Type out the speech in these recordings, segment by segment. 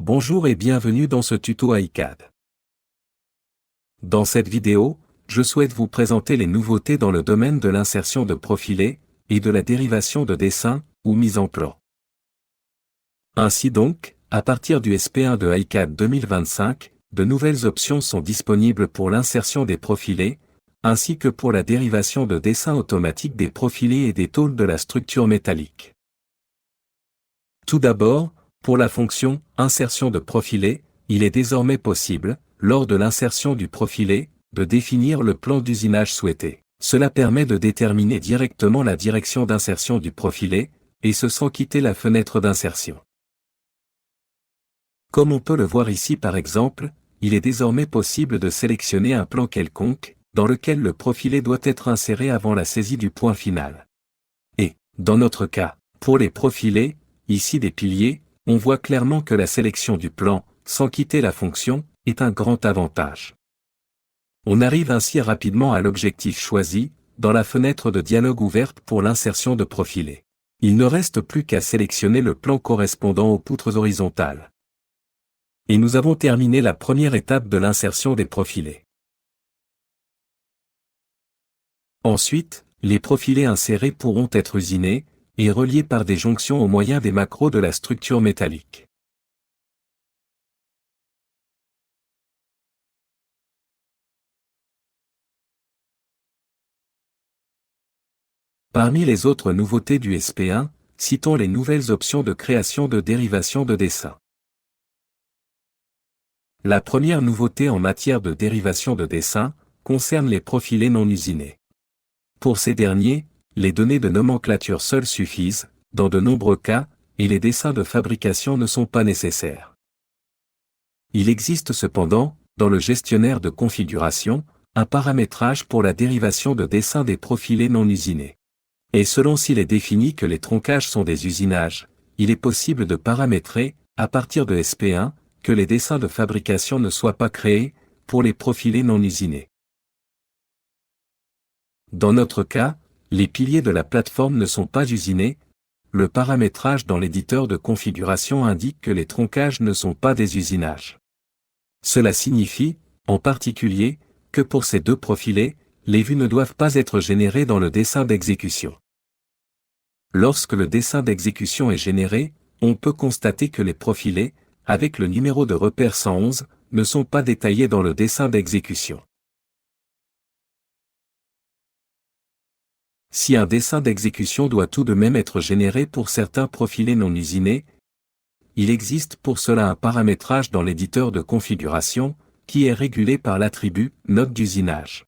Bonjour et bienvenue dans ce tuto iCAD. Dans cette vidéo, je souhaite vous présenter les nouveautés dans le domaine de l'insertion de profilés et de la dérivation de dessins ou mise en plan. Ainsi donc, à partir du SP1 de iCAD 2025, de nouvelles options sont disponibles pour l'insertion des profilés, ainsi que pour la dérivation de dessins automatiques des profilés et des tôles de la structure métallique. Tout d'abord, pour la fonction « Insertion de profilé », il est désormais possible, lors de l'insertion du profilé, de définir le plan d'usinage souhaité. Cela permet de déterminer directement la direction d'insertion du profilé, et ce sans quitter la fenêtre d'insertion. Comme on peut le voir ici par exemple, il est désormais possible de sélectionner un plan quelconque, dans lequel le profilé doit être inséré avant la saisie du point final. Et, dans notre cas, pour les profilés, ici des piliers, on voit clairement que la sélection du plan, sans quitter la fonction, est un grand avantage. On arrive ainsi rapidement à l'objectif choisi, dans la fenêtre de dialogue ouverte pour l'insertion de profilés. Il ne reste plus qu'à sélectionner le plan correspondant aux poutres horizontales. Et nous avons terminé la première étape de l'insertion des profilés. Ensuite, les profilés insérés pourront être usinés, et reliés par des jonctions au moyen des macros de la structure métallique. Parmi les autres nouveautés du SP1, citons les nouvelles options de création de dérivation de dessin. La première nouveauté en matière de dérivation de dessin concerne les profilés non usinés. Pour ces derniers, les données de nomenclature seules suffisent, dans de nombreux cas, et les dessins de fabrication ne sont pas nécessaires. Il existe cependant, dans le gestionnaire de configuration, un paramétrage pour la dérivation de dessins des profilés non usinés. Et selon s'il est défini que les troncages sont des usinages, il est possible de paramétrer, à partir de SP1, que les dessins de fabrication ne soient pas créés, pour les profilés non usinés. Dans notre cas, les piliers de la plateforme ne sont pas usinés, le paramétrage dans l'éditeur de configuration indique que les troncages ne sont pas des usinages. Cela signifie, en particulier, que pour ces deux profilés, les vues ne doivent pas être générées dans le dessin d'exécution. Lorsque le dessin d'exécution est généré, on peut constater que les profilés, avec le numéro de repère 111, ne sont pas détaillés dans le dessin d'exécution. Si un dessin d'exécution doit tout de même être généré pour certains profilés non usinés, il existe pour cela un paramétrage dans l'éditeur de configuration, qui est régulé par l'attribut « Note d'usinage ».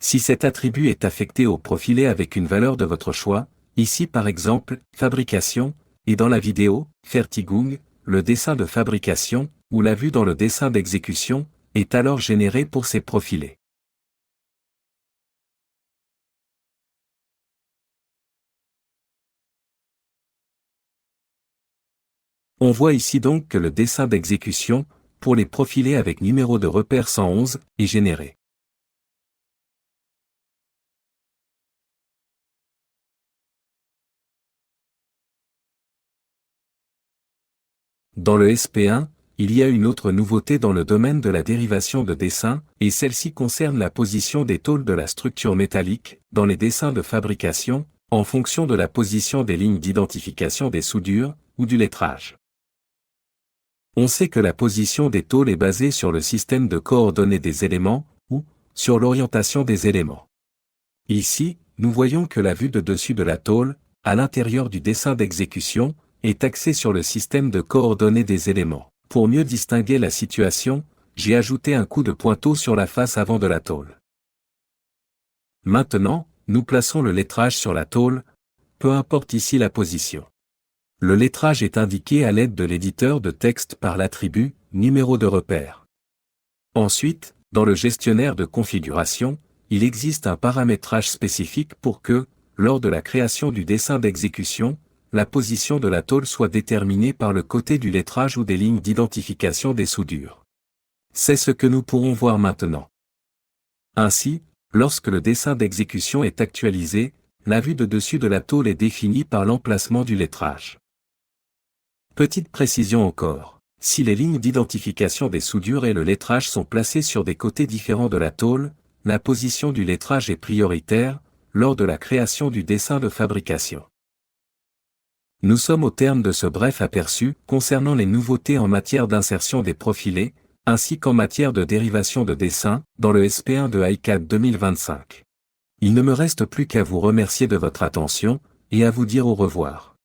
Si cet attribut est affecté au profilé avec une valeur de votre choix, ici par exemple, fabrication, et dans la vidéo, Fertigung, le dessin de fabrication, ou la vue dans le dessin d'exécution, est alors généré pour ces profilés. On voit ici donc que le dessin d'exécution, pour les profilés avec numéro de repère 111, est généré. Dans le SP1, il y a une autre nouveauté dans le domaine de la dérivation de dessin, et celle-ci concerne la position des tôles de la structure métallique, dans les dessins de fabrication, en fonction de la position des lignes d'identification des soudures, ou du lettrage. On sait que la position des tôles est basée sur le système de coordonnées des éléments, ou sur l'orientation des éléments. Ici, nous voyons que la vue de dessus de la tôle, à l'intérieur du dessin d'exécution, est axée sur le système de coordonnées des éléments. Pour mieux distinguer la situation, j'ai ajouté un coup de pointeau sur la face avant de la tôle. Maintenant, nous plaçons le lettrage sur la tôle, peu importe ici la position. Le lettrage est indiqué à l'aide de l'éditeur de texte par l'attribut « Numéro de repère ». Ensuite, dans le gestionnaire de configuration, il existe un paramétrage spécifique pour que, lors de la création du dessin d'exécution, la position de la tôle soit déterminée par le côté du lettrage ou des lignes d'identification des soudures. C'est ce que nous pourrons voir maintenant. Ainsi, lorsque le dessin d'exécution est actualisé, la vue de dessus de la tôle est définie par l'emplacement du lettrage. Petite précision encore. Si les lignes d'identification des soudures et le lettrage sont placées sur des côtés différents de la tôle, la position du lettrage est prioritaire, lors de la création du dessin de fabrication. Nous sommes au terme de ce bref aperçu concernant les nouveautés en matière d'insertion des profilés, ainsi qu'en matière de dérivation de dessin, dans le SP1 de iCAD 2025. Il ne me reste plus qu'à vous remercier de votre attention, et à vous dire au revoir.